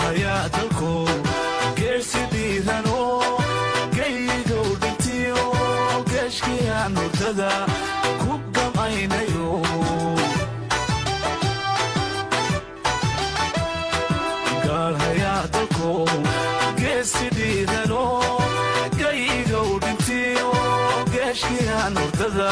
hayaatalku geersi dhiirano gaygow dhintiyo geeshkiyaan hurdada ku gamaynayo gaal hayaatalku geersi dhiirano gaygow dhintiyo geeshkiyaan hurdada